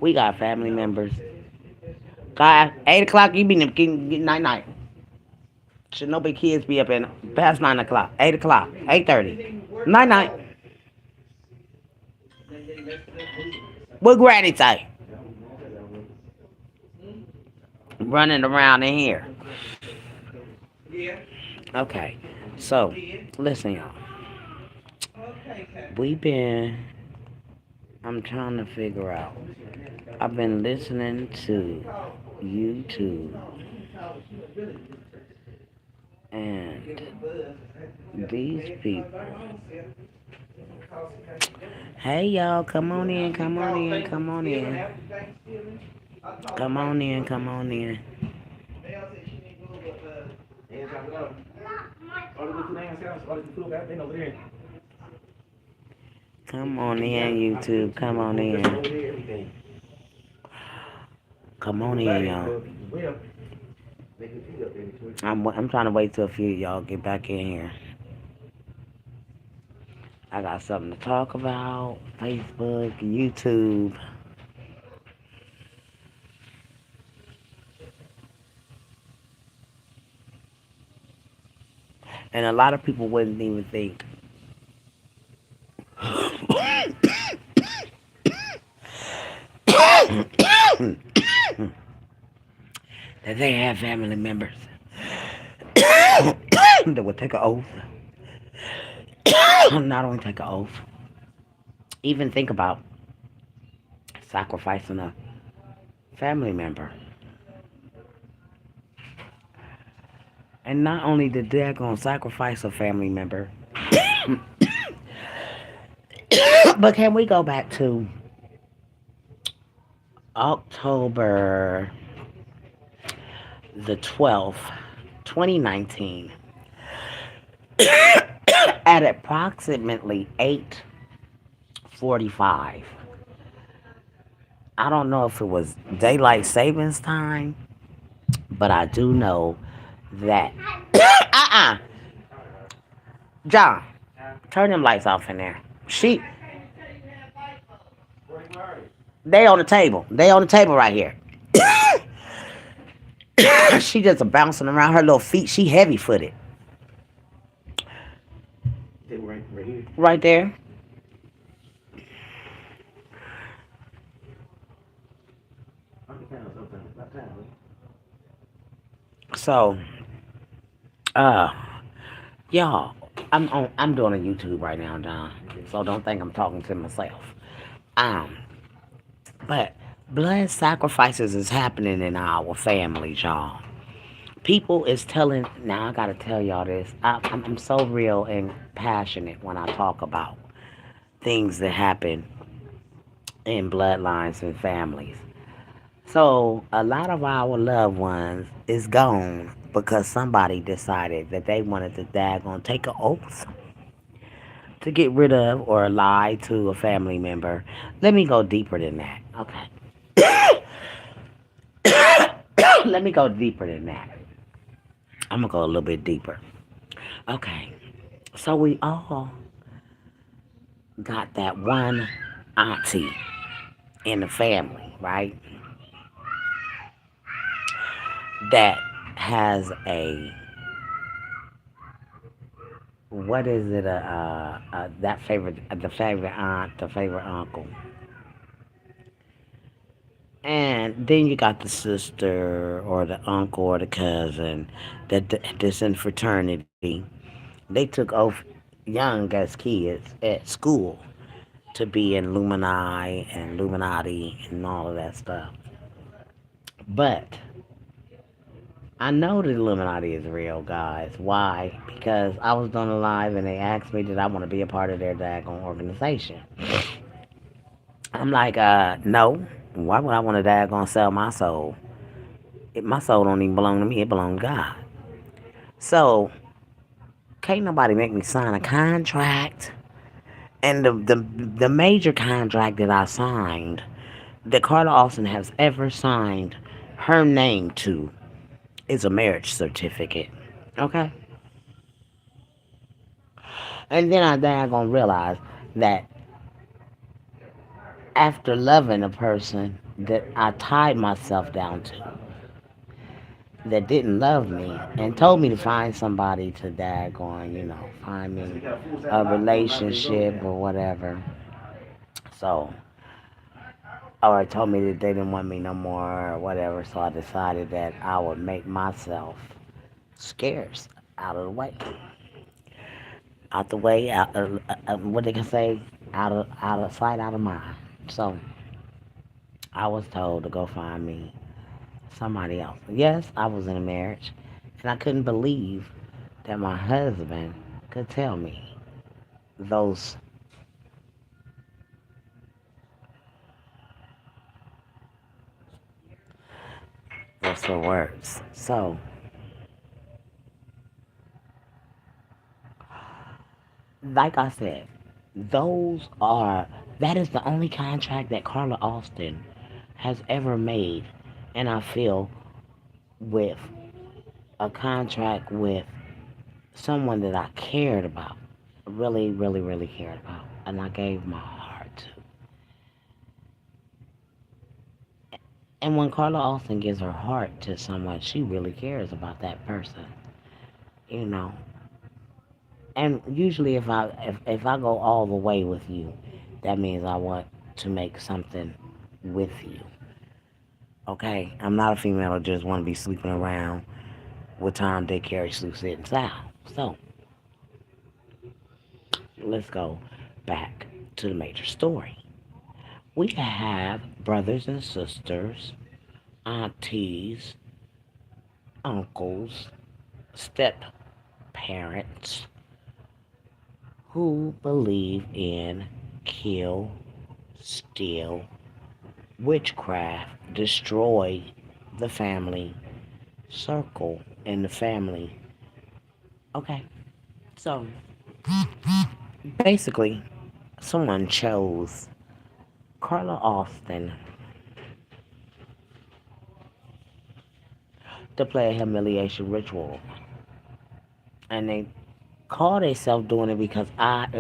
We got family members. God, 8 o'clock, you be getting night night. Should no big kids be up in past 9 o'clock, 8 o'clock, 8:30. Night night. What granny say? Running around in here. Okay, so listen, y'all. We been. I'm trying to figure out. I've been listening to YouTube, and these people. Hey, y'all, come on in, come on in, come on in. Come on in, come on in. Come on in, YouTube. Come on in. Come on in, y'all. I'm trying to wait till a few of y'all get back in here. I got something to talk about. Facebook, YouTube. And a lot of people wouldn't even think that they have family members that would take an oath. Not only take an oath, even think about sacrificing a family member. And not only did they gonna sacrifice a family member, but can we go back to October the 12th, 2019, at approximately 8:45. I don't know if it was daylight savings time, but I do know that John, turn them lights off in there. They on the table. They on the table right here. She just a bouncing around her little feet. She heavy footed. Right there. So, uh, y'all, I'm doing a YouTube right now, John. So don't think I'm talking to myself. Um, but blood sacrifices is happening in our families, y'all. People is telling. Now I gotta tell y'all this. I'm so real and passionate when I talk about things that happen in bloodlines and families. So a lot of our loved ones is gone because somebody decided that they wanted to daggone take an oath to get rid of or lie to a family member. Let me go deeper than that. Okay. Let me go deeper than that. I'm gonna go a little bit deeper. Okay. So we all got that one auntie in the family, right? That has a what is it? That favorite, the favorite aunt, the favorite uncle, and then you got the sister or the uncle or the cousin that's in fraternity. They took oath young as kids at school to be in Lumini and Illuminati and all of that stuff. But I know the Illuminati is real, guys. Why? Because I was doing a live and they asked me did I want to be a part of their daggone organization. I'm like, no. Why would I want to daggone sell my soul? My soul don't even belong to me. It belongs to God. So, can't nobody make me sign a contract. And the major contract that I signed, that Carla Austin has ever signed her name to, is a marriage certificate. Okay? And then I daggone realize that after loving a person, that I tied myself down to that didn't love me and told me to find somebody to daggone, find me a relationship or whatever. So, or told me that they didn't want me no more or whatever. So I decided that I would make myself scarce out of the way, out the way, what they can say, out of sight, out of mind. So I was told to go find me somebody else. Yes, I was in a marriage, and I couldn't believe that my husband could tell me those those are words. So, like I said, those are that is the only contract that Carla Austin has ever made, and I feel with a contract with someone that I cared about, really, really, really cared about, and I gave my heart to. And when Carla Austin gives her heart to someone, she really cares about that person, you know. And usually, if I go all the way with you, that means I want to make something with you. Okay, I'm not a female that just want to be sleeping around with Tom, Dick, Harry, Sue, Sid, and Sal. So let's go back to the major story. We have brothers and sisters, aunties, uncles, step parents who believe in kill, steal, witchcraft, destroy the family circle and the family. Okay, so basically, someone chose Carla Austin to play a humiliation ritual, and they call themselves doing it because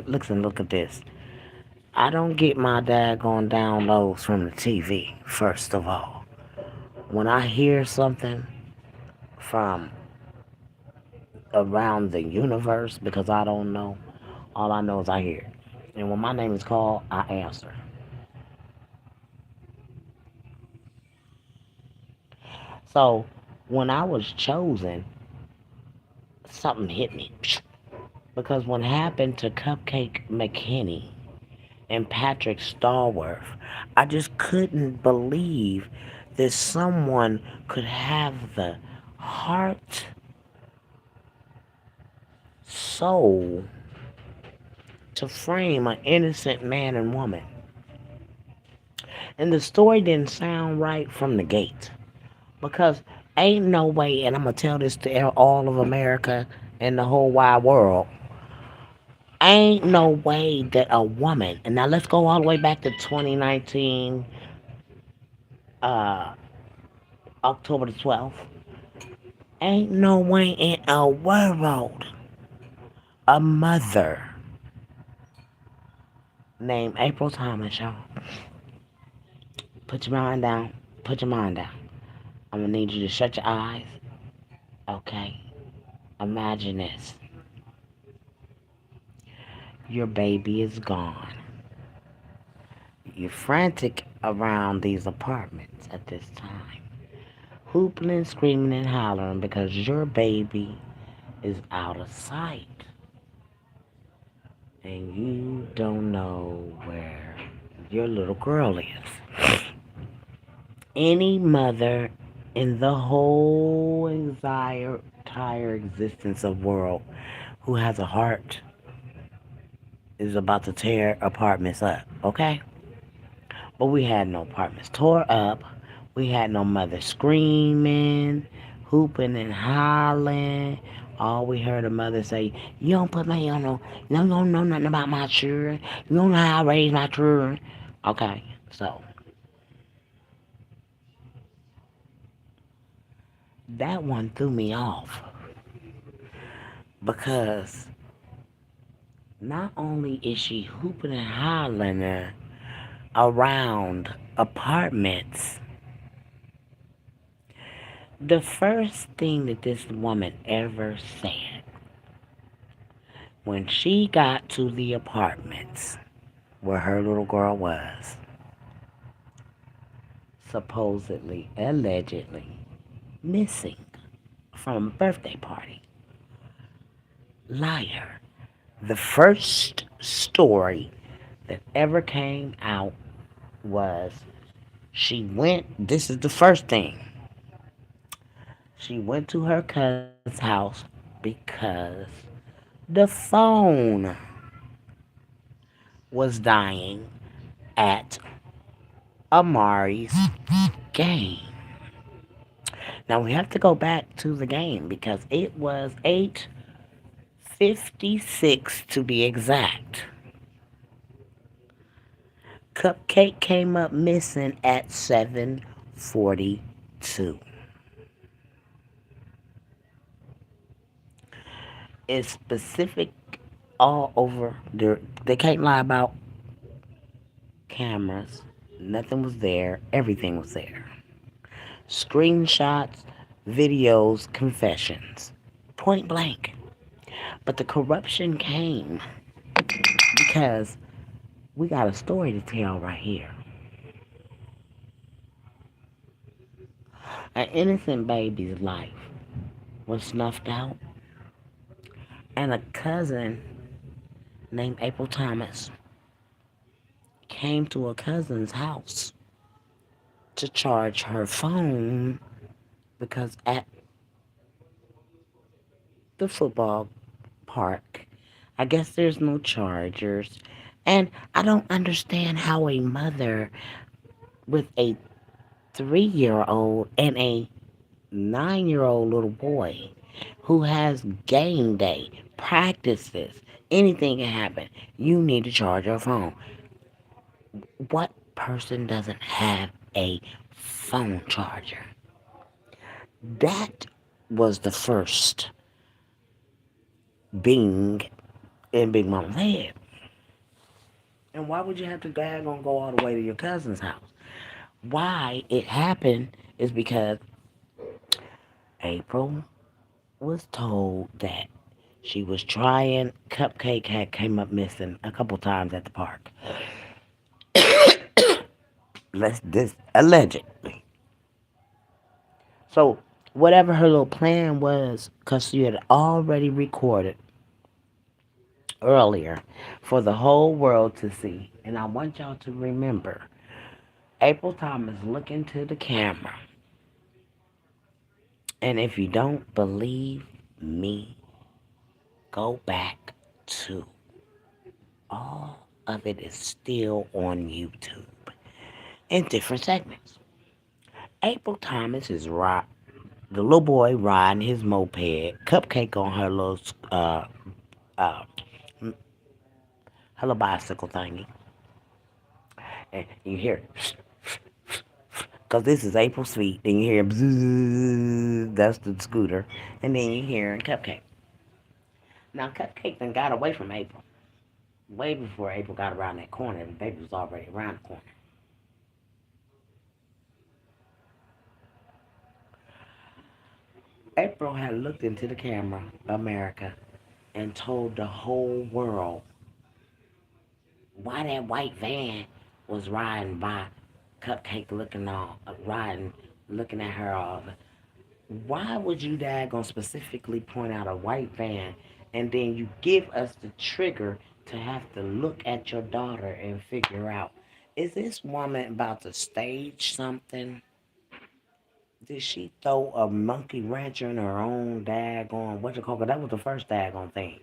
listen, look at this. I don't get my daggone downloads from the TV. First of all, when I hear something from around the universe, because I don't know, all I know is I hear it. And when my name is called, I answer. So when I was chosen, something hit me. Because what happened to Cupcake McKinney and Patrick Starworth, I just couldn't believe that someone could have the heart, soul to frame an innocent man and woman. And the story didn't sound right from the gate. Because ain't no way, and I'm going to tell this to all of America and the whole wide world, ain't no way that a woman, and now let's go all the way back to 2019, uh, October the 12th. Ain't no way in a world a mother named April Thomas, y'all. Put your mind down. Put your mind down. I'm gonna need you to shut your eyes. Okay. Imagine this. Your baby is gone. You're frantic around these apartments at this time, hooping and screaming and hollering because your baby is out of sight and you don't know where your little girl is. Any mother in the whole entire existence of world who has a heart is about to tear apartments up, okay? But we had no apartments tore up. We had no mother screaming, hooping and hollering. All we heard a mother say, "You don't put me on no, you don't know nothing about my children. You don't know how I raise my children." Okay, so that one threw me off because not only is she hooping and hollering, around apartments, the first thing that this woman ever said when she got to the apartments where her little girl was, supposedly, allegedly, missing from a birthday party. Liar. The first story that ever came out was she went, this is the first thing. She went to her cousin's house because the phone was dying at Amari's game. Now we have to go back to the game because it was 8:56 to be exact. Cupcake came up missing at 7:42. It's specific all over. They can't lie about cameras. Nothing was there. Everything was there. Screenshots, videos, confessions. Point blank. But the corruption came because we got a story to tell right here. An innocent baby's life was snuffed out, and a cousin named April Thomas came to a cousin's house to charge her phone because at the football park, I guess there's no chargers. And I don't understand how a mother with a 3-year old and a 9-year old little boy who has game day, practices, anything can happen. You need to charge your phone. What person doesn't have a phone charger? That was the first being in Big Mama's head. And why would you have to go all the way to your cousin's house? Why it happened is because April was told that she was trying. Cupcake had came up missing a couple times at the park. Let's this allegedly. So whatever her little plan was, because she had already recorded earlier for the whole world to see. And I want y'all to remember April Thomas looking to the camera. And if you don't believe me, go back to all of it is still on YouTube in different segments. April Thomas is the little boy riding his moped, Cupcake on uh, her little bicycle thingy, and you hear, cause this is April's feet. Then you hear, bzzz, that's the scooter, and then you hear Cupcake. Now Cupcake then got away from April way before April got around that corner. The baby was already around the corner. April had looked into the camera, America, and told the whole world why that white van was riding by Cupcake riding, looking at her all. Why would you daggone specifically point out a white van and then you give us the trigger to have to look at your daughter and figure out, is this woman about to stage something? Did she throw a monkey wrench in her own daggone, what you call it? That was the first daggone thing.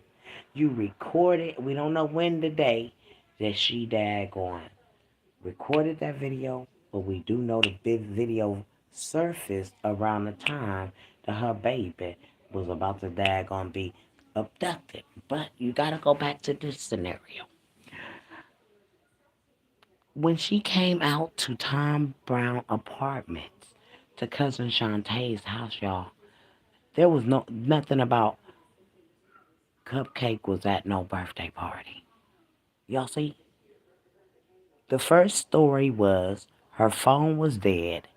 You recorded, we don't know when today that she daggone recorded that video, but we do know the big video surfaced around the time that her baby was about to daggone be abducted. But you gotta go back to this scenario. When she came out to Tom Brown Apartments, to cousin Shantae's house, y'all, there was nothing about Cupcake was at no birthday party. Y'all see? The first story was her phone was dead.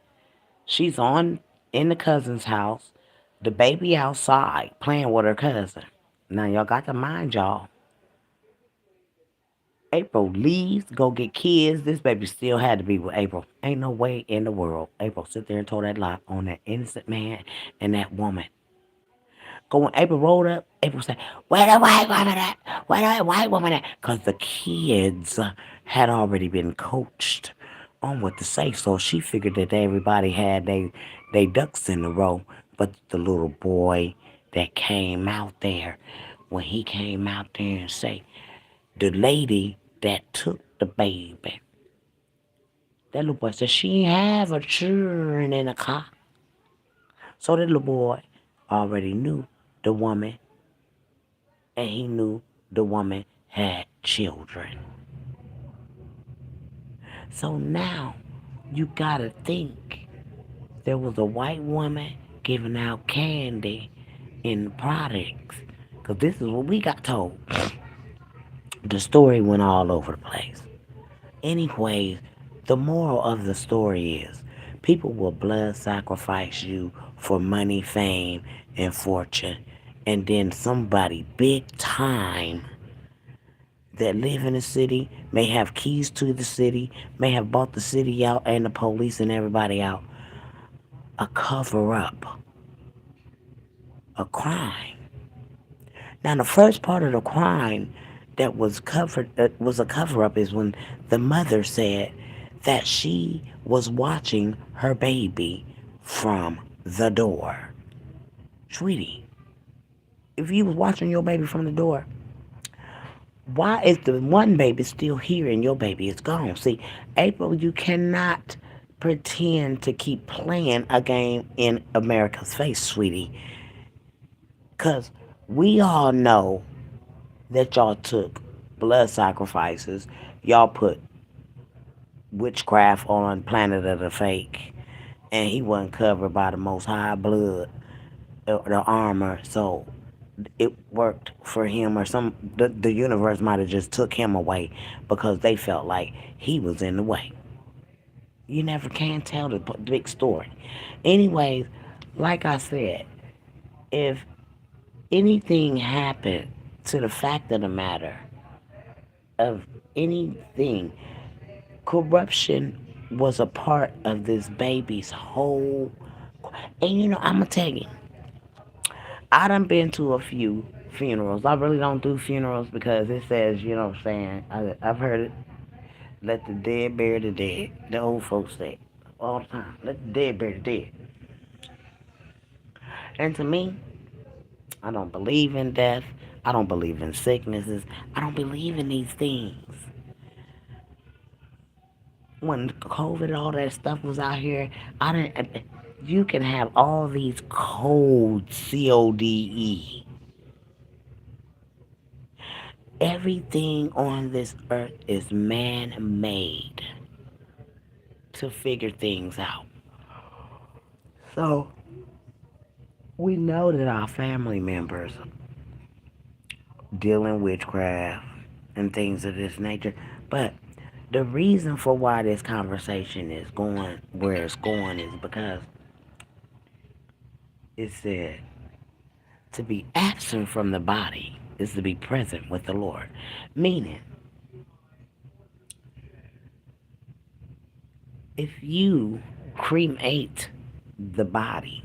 She's on in the cousin's house, the baby outside playing with her cousin. Now y'all got to mind y'all. April leaves, go get kids. This baby still had to be with April. Ain't no way in the world April sit there and told that lie on that innocent man and that woman. Go when April rolled up, April said, "Where the white woman at? Where the white woman at?" Because the kids had already been coached on what to say. So she figured that everybody had they ducks in a row. But the little boy that came out there, when he came out there and say, the lady that took the baby, that little boy said she ain't have a children in the car. So that little boy already knew the woman, and he knew the woman had children. So now you gotta think there was a white woman giving out candy in the products. Because this is what we got told. The story went all over the place. Anyways, the moral of the story is people will blood sacrifice you for money, fame, and fortune. And then somebody big time that live in the city, may have keys to the city, may have bought the city out and the police and everybody out, a cover up, a crime. Now, the first part of the crime that was covered was a cover up is when the mother said that she was watching her baby from the door. Sweetie, if you was watching your baby from the door, why is the one baby still here and your baby is gone? See, April, you cannot pretend to keep playing a game in America's face, sweetie. Because we all know that y'all took blood sacrifices. Y'all put witchcraft on Planet of the Fake. And he wasn't covered by the most high blood, the armor. So it worked for him, or the universe might have just took him away because they felt like he was in the way. You never can tell the big story. Anyways, like I said, if anything happened to the fact of the matter of anything, corruption was a part of this baby's whole. And I'm gonna tell you, I done been to a few funerals. I really don't do funerals because it says, what I'm saying. I've heard it. Let the dead bury the dead. The old folks say all the time. Let the dead bury the dead. And to me, I don't believe in death. I don't believe in sicknesses. I don't believe in these things. When COVID, all that stuff was out here, I didn't. You can have all these codes, CODE. Everything on this earth is man made to figure things out. So we know that our family members deal in witchcraft and things of this nature. But the reason for why this conversation is going where it's going is because it said to be absent from the body is to be present with the Lord. Meaning, if you cremate the body,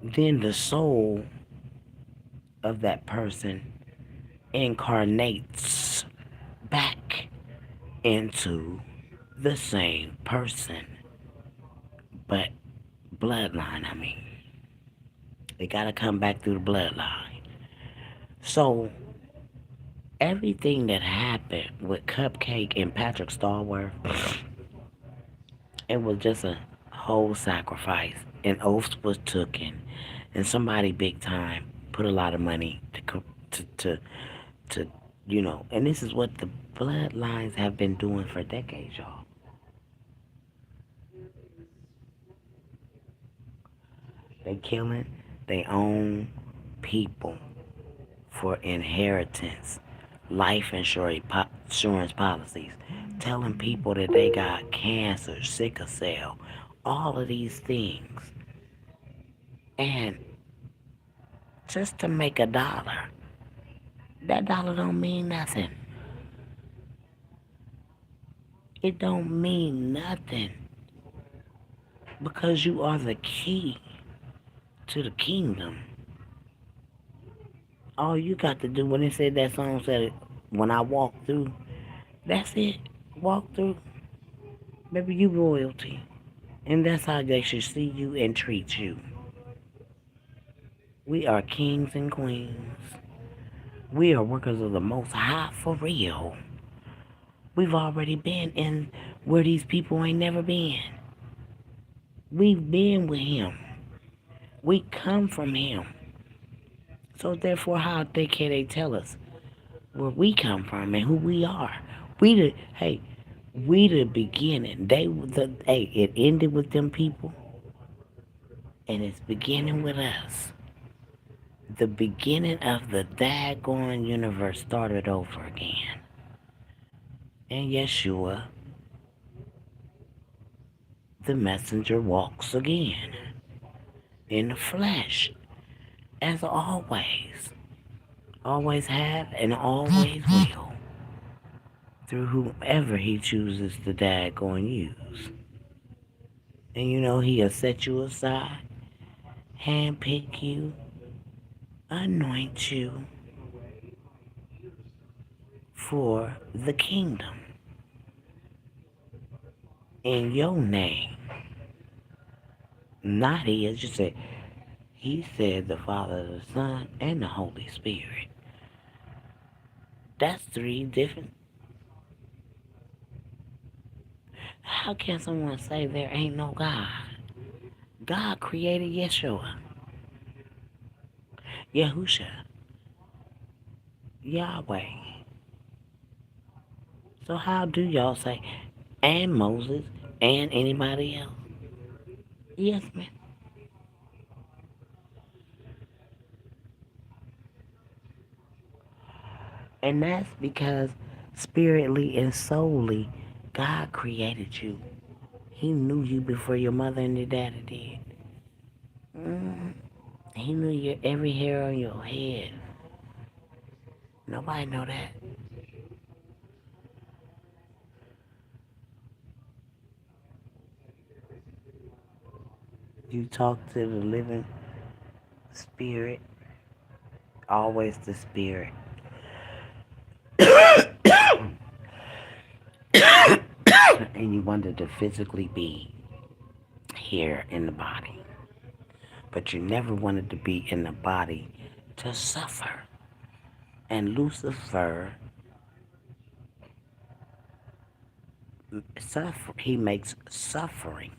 then the soul of that person incarnates back into the same person, but bloodline, I mean. They gotta come back through the bloodline. So, everything that happened with Cupcake and Patrick Starworth, it was just a whole sacrifice. An oath was taken, and somebody big time put a lot of money to and this is what the bloodlines have been doing for decades, y'all. They killing their own people for inheritance, life insurance policies, telling people that they got cancer, sickle cell, all of these things. And just to make a dollar, that dollar don't mean nothing. It don't mean nothing because you are the key to the kingdom. All you got to do when they said that song said, when I walk through, that's it. Walk through. Baby, you royalty. And that's how they should see you and treat you. We are kings and queens. We are workers of the most high for real. We've already been in where these people ain't never been. We've been with him. We come from him. So therefore, how can they tell us where we come from and who we are? We the beginning. It ended with them people, and it's beginning with us. The beginning of the daggone universe started over again. And Yeshua, the messenger, walks again in the flesh, as always. Always have and always will. Through whomever he chooses to daggone use. And you know he'll set you aside, handpick you, anoint you for the kingdom in your name. Not his, just say, he said the Father, the Son, and the Holy Spirit. That's three different. How can someone say there ain't no God? God created Yeshua, Yahusha, Yahweh. So how do y'all say, and Moses, and anybody else? Yes, ma'am. And that's because spiritly and soully, God created you. He knew you before your mother and your daddy did. He knew your every hair on your head. Nobody know that. You talk to the living spirit, always the spirit. And you wanted to physically be here in the body. But you never wanted to be in the body to suffer. And Lucifer, he makes suffering.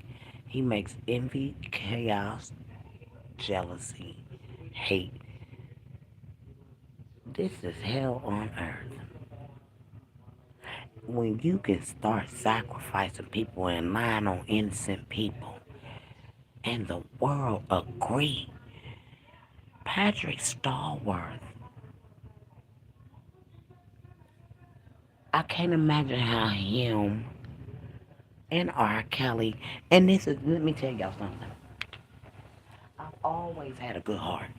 He makes envy, chaos, jealousy, hate. This is hell on earth. When you can start sacrificing people and lying on innocent people, and the world agree. Patrick Stallworth, I can't imagine how him and R. Kelly, and this is, let me tell y'all something. I've always had a good heart.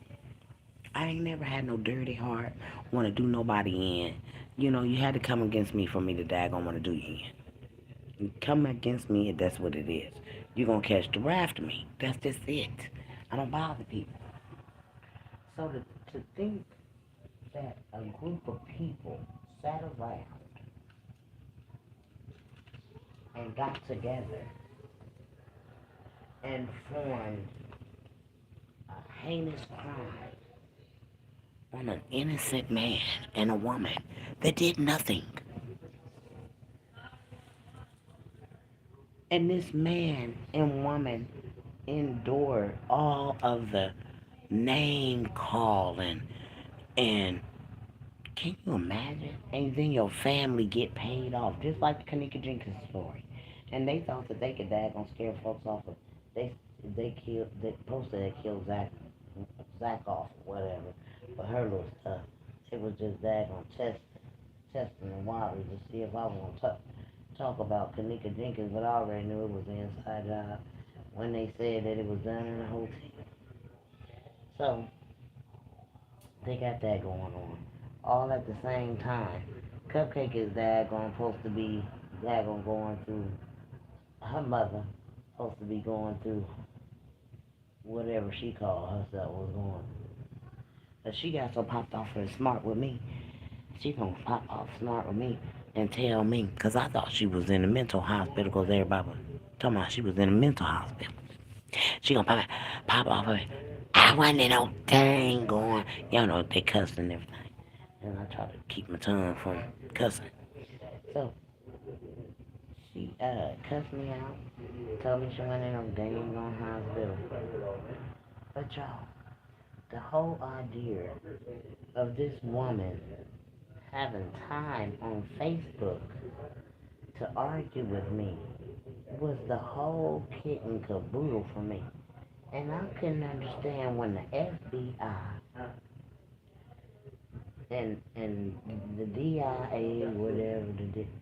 I ain't never had no dirty heart, want to do nobody in. You know, you had to come against me for me to daggone want to do you in. You come against me, and that's what it is. You're going to catch the wrath of me. That's just it. I don't bother people. So to think that a group of people sat around and got together and formed a heinous crime on an innocent man and a woman that did nothing. And this man and woman endured all of the name calling and can you imagine? And then your family get paid off, just like the Kanika Jenkins story. And they thought that they could daggone scare folks off of they posted they killed Zach off or whatever. But her little stuff. It was just daggone test. testing the waters to see if I want to talk about Kanika Jenkins, but I already knew it was an inside job when they said that it was done in a hotel. So they got that going on. All at the same time. Cupcake is daggone supposed to be daggone going through her mother supposed to be going through whatever she called herself was going. But she got so popped off and smart with me. She gonna pop off smart with me and tell me, cause I thought she was in a mental hospital, cause everybody was talking about she was in a mental hospital. She gonna pop off of it. I wasn't in no thing going. Y'all know they cussed and everything. And I try to keep my tongue from cussing. So she cussed me out, told me she went in no dang on hospital. But y'all, the whole idea of this woman having time on Facebook to argue with me was the whole kit and caboodle for me. And I couldn't understand when the FBI and the DIA,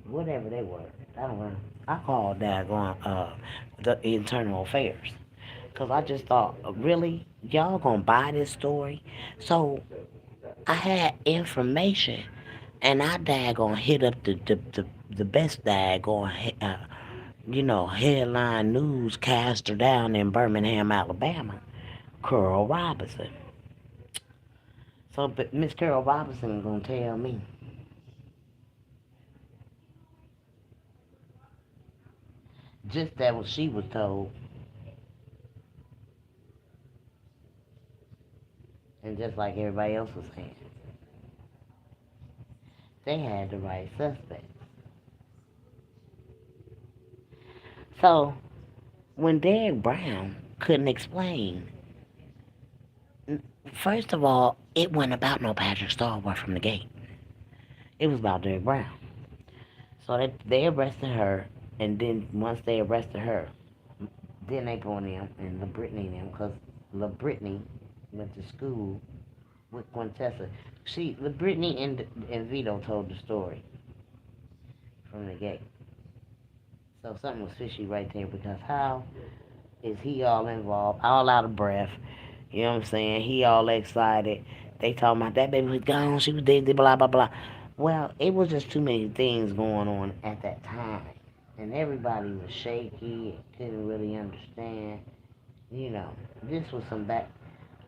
whatever they were, I don't know. I called that going the internal affairs, cause I just thought, really, y'all gonna buy this story? So I had information, and I daggone hit up the best daggone headline newscaster down in Birmingham, Alabama, Carl Robinson. So, but Miss Carol Robinson gonna tell me just that what she was told, and just like everybody else was saying, they had the right suspect. So when Derek Brown couldn't explain, first of all, it wasn't about no Patrick Starboy from the gate. It was about Derek Brown. So they arrested her, and then once they arrested her, then they brought him and LaBrittany and them, because LaBrittany went to school with Quintessa. See, LaBrittany and Vito told the story from the gate. So something was fishy right there, because how is he all involved, all out of breath? You know what I'm saying? He all excited. They talking about that baby was gone, she was dead, blah, blah, blah. Well, it was just too many things going on at that time. And everybody was shaky and couldn't really understand. You know, this was some back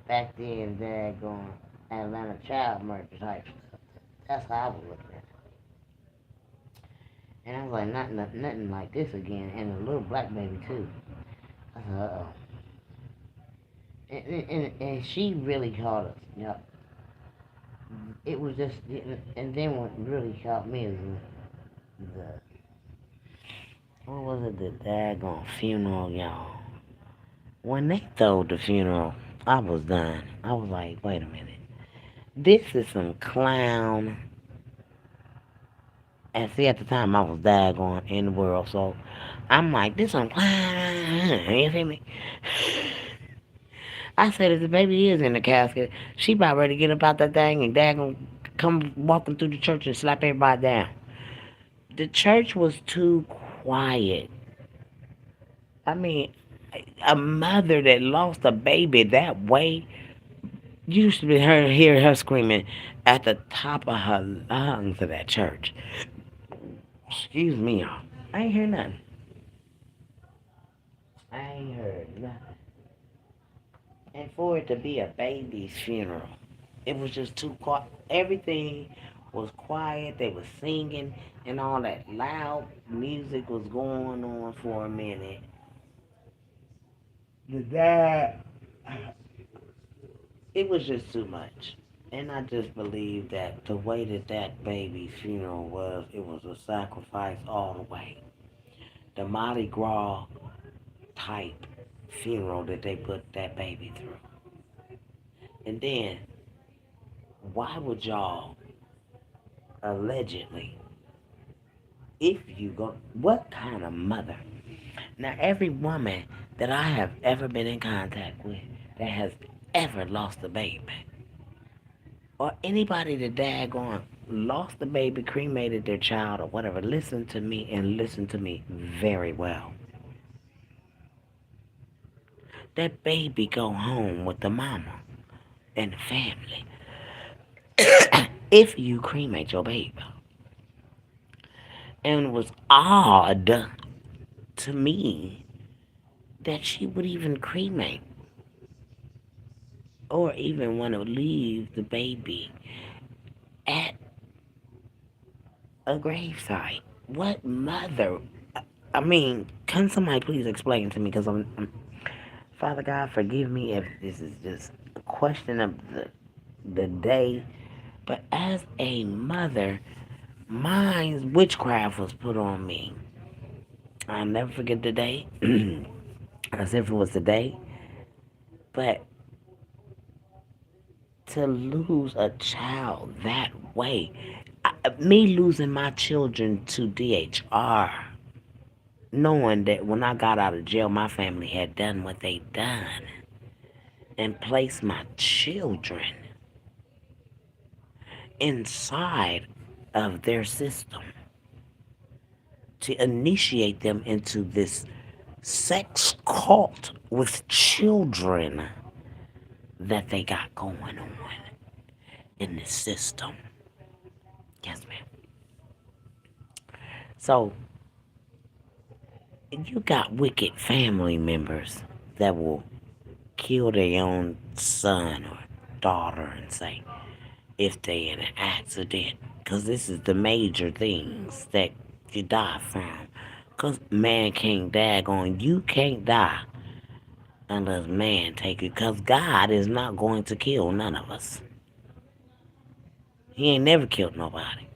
then daggone Atlanta child murder type stuff. That's how I was looking at it. And I was like, nothing like this again. And a little black baby too. I said, uh-oh. And she really caught us. You know, it was just, and then what really caught me is the what was it, the daggone funeral, y'all. When they told the funeral, I was done. I was like, wait a minute. This is some clown. And see, at the time, I was daggone in the world, so I'm like, this some clown. You feel me? I said, if the baby is in the casket, she about ready to get up out that thing and daggone come walking through the church and slap everybody down. The church was too quiet. I mean, a mother that lost a baby that way, you used to hear her screaming at the top of her lungs of that church. Excuse me, y'all. I ain't hear nothing. I ain't heard nothing. And for it to be a baby's funeral, it was just too quiet. Everything was quiet. They was singing, and all that loud music was going on for a minute. The dad, it was just too much. And I just believe that the way that that baby's funeral was, it was a sacrifice all the way. The Mardi Gras type funeral that they put that baby through. And then, why would y'all allegedly, if you go, what kind of mother? Now, every woman that I have ever been in contact with that has ever lost a baby, or anybody that daggone lost the baby, cremated their child, or whatever, listen to me and listen to me very well. That baby go home with the mama and the family. If you cremate your baby. And it was odd to me that she would even cremate or even want to leave the baby at a gravesite. What mother? I mean, can somebody please explain to me? Because Father God, forgive me if this is just a question of the day. But as a mother, mine's witchcraft was put on me. I'll never forget the day, as if it was the day. But to lose a child that way, me losing my children to DHR, knowing that when I got out of jail, my family had done what they done and placed my children inside of their system to initiate them into this sex cult with children that they got going on in the system. Yes, ma'am. So you got wicked family members that will kill their own son or daughter and say if they in an accident, because this is the major things that you die from. Because man can't daggone, you can't die unless man take you. Because God is not going to kill none of us. He ain't never killed nobody.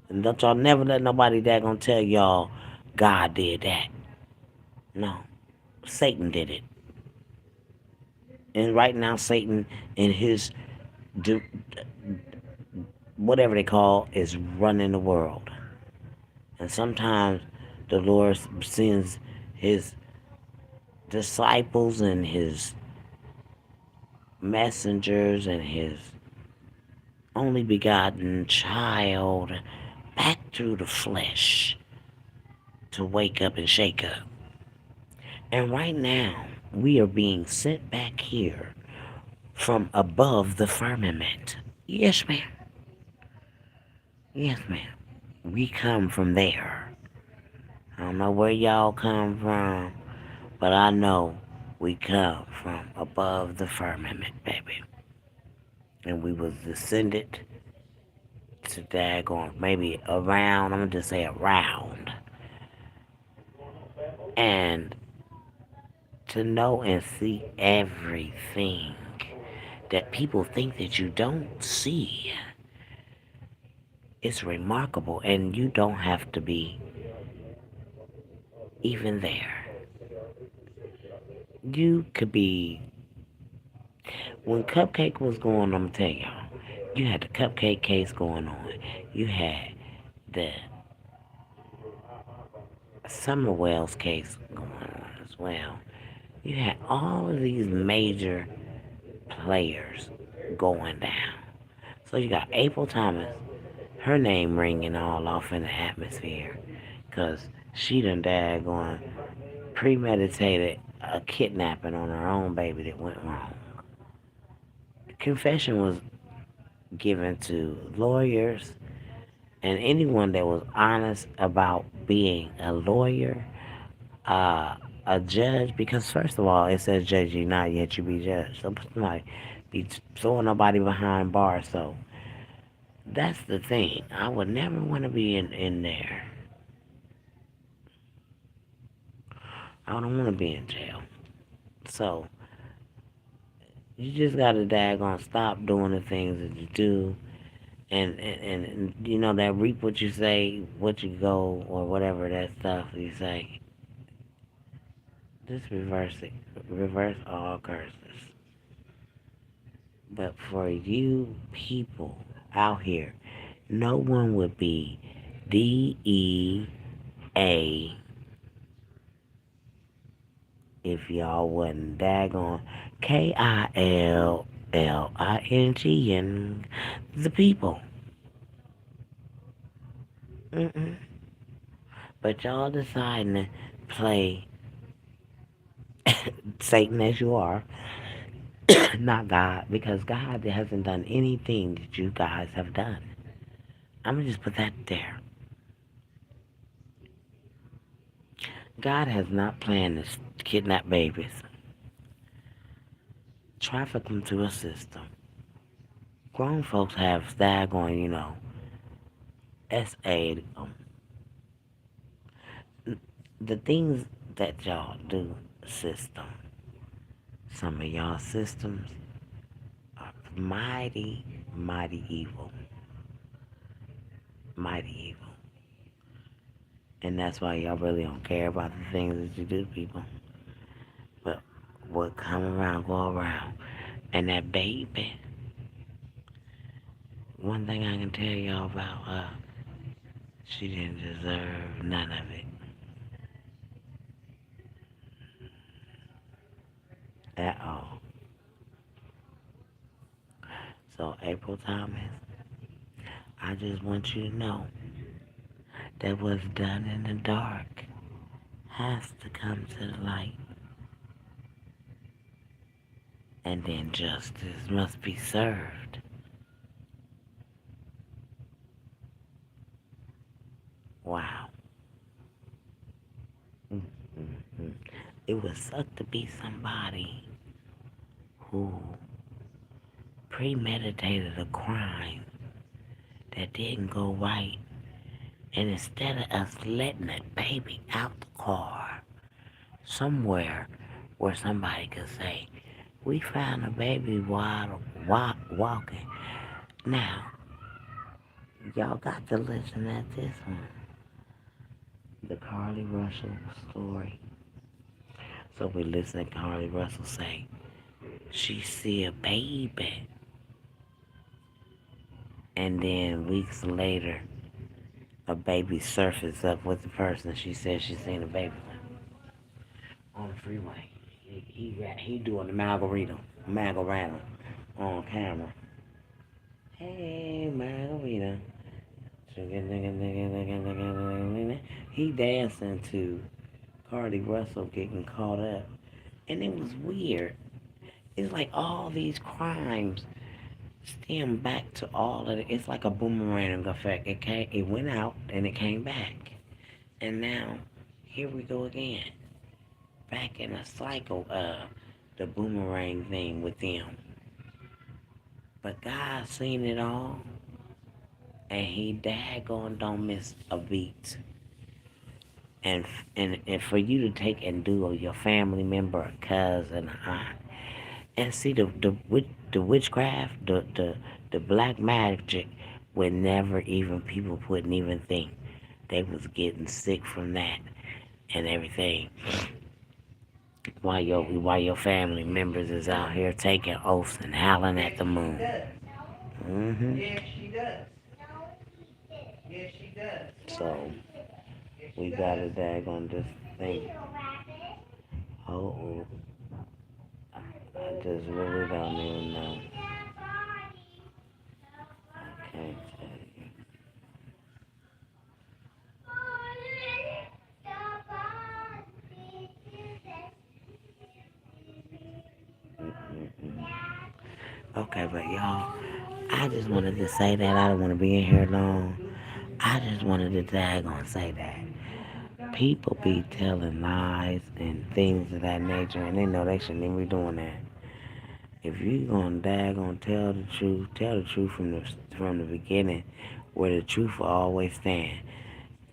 And don't y'all never let nobody daggone tell y'all God did that. No, Satan did it. And right now, Satan and his whatever they call is running the world. And sometimes the Lord sends his disciples and his messengers and his only begotten child back through the flesh to wake up and shake up. And right now, we are being sent back here from above the firmament. Yes, ma'am. Yes, ma'am. We come from there. I don't know where y'all come from, but I know we come from above the firmament, baby. And we was descended to daggone, maybe around, I'm gonna just say around. And to know and see everything that people think that you don't see, it's remarkable. And you don't have to be even there. You could be, when Cupcake was going on, I'm gonna tell y'all, you had the Cupcake case going on. You had the Summer Wells case going on as well. You had all of these major players going down. So you got April Thomas, her name ringing all off in the atmosphere, because she done daggone premeditated a kidnapping on her own baby that went wrong. Confession was given to lawyers and anyone that was honest about being a lawyer, uh, a judge, because first of all, it says judge you not, yet you be judged. So somebody be throwing nobody behind bars. So that's the thing. I would never want to be in there. I don't want to be in jail. So you just gotta daggone stop doing the things that you do. And you know that reap what you say, what you go, or whatever that stuff you say. Just reverse it. Reverse all curses. But for you people out here, no one would be DEA if y'all wasn't daggone KILLING and the people. Mm-mm. But y'all deciding to play Satan as you are, not God, because God hasn't done anything that you guys have done. I'm gonna just put that there. God has not planned to kidnap babies, traffic them through a system. Grown folks have staggering, SA. The things that y'all do, system, some of y'all systems are mighty, mighty evil. Mighty evil. And that's why y'all really don't care about the things that you do, people. But what come around, go around. And that baby, one thing I can tell y'all about her, she didn't deserve none of it at all. So, April Thomas, I just want you to know that what's done in the dark has to come to the light. And then justice must be served. Wow. Mm-hmm. It would suck to be somebody who premeditated a crime that didn't go right. And instead of us letting that baby out the car somewhere where somebody could say, we found a baby walking. Now, y'all got to listen at this one. The Carly Russell story. So we listen to Carly Russell say, she see a baby. And then weeks later, a baby surfaces up with the person she said she seen a baby with on the freeway. He doing the Margarita on camera. Hey, Margarita. He dancing to Cardi Russell getting caught up. And it was weird. It's like all these crimes stem back to all of it. It's like a boomerang effect. It went out and it came back. And now, here we go again. Back in a cycle of the boomerang thing with them. But God seen it all, and He daggone don't miss a beat. And for you to take and do your family member, a cousin, aunt, and see the witchcraft, the black magic, would never even people wouldn't even think they was getting sick from that and everything. While your family members is out here taking oaths and howling at the moon. Mm-hmm. Yes, she does. Yes, she does. So we gotta daggone this thing. Oh, I just really don't even know. I can't tell you. Mm-mm-mm. Okay, but y'all, I just wanted to say that. I don't want to be in here long. I just wanted to daggone say that. People be telling lies and things of that nature, and they know they shouldn't even be doing that. If you gonna daggone tell the truth from the beginning, where the truth will always stand.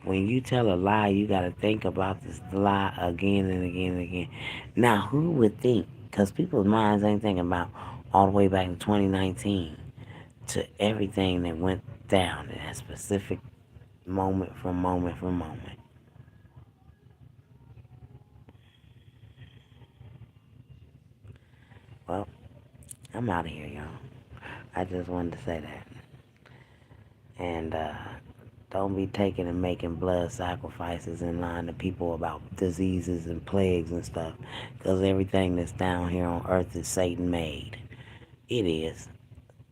When you tell a lie, you gotta think about this lie again and again and again. Now, who would think? Because people's minds ain't thinking about all the way back in 2019 to everything that went down in that specific moment from moment from moment. Well, I'm out of here, y'all. I just wanted to say that. And don't be taking and making blood sacrifices and lying to people about diseases and plagues and stuff. Because everything that's down here on earth is Satan made. It is.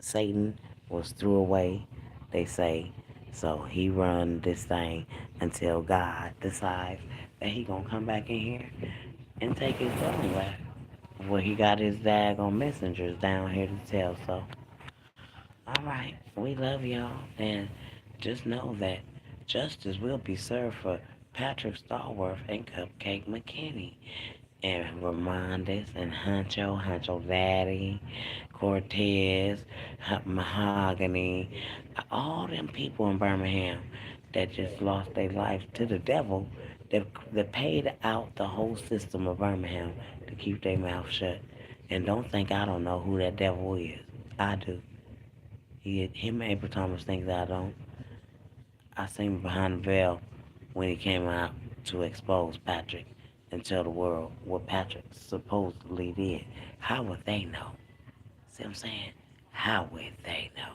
Satan was threw away, they say, So he run this thing until God decides that he gonna come back in here and take his throne back. Well, he got his daggone messengers down here to tell. So, all right, we love y'all, and just know that justice will be served for Patrick Starworth and Cupcake McKinney, and Ramondas and Huncho Daddy, Cortez, Mahogany, all them people in Birmingham that just lost their lives to the devil that paid out the whole system of Birmingham to keep their mouth shut. And don't think I don't know who that devil is. I do. Him and April Thomas thinks I don't. I seen him behind the veil when he came out to expose Patrick and tell the world what Patrick supposedly did. How would they know? See what I'm saying? How would they know?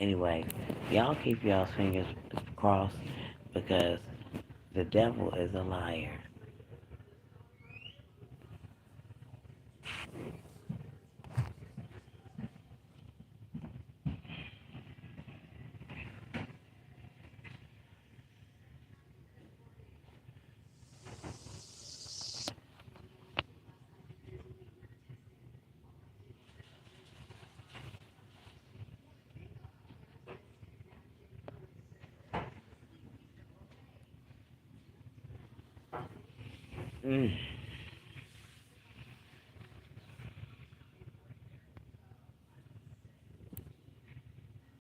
Anyway, y'all keep y'all's fingers crossed because the devil is a liar. Mm.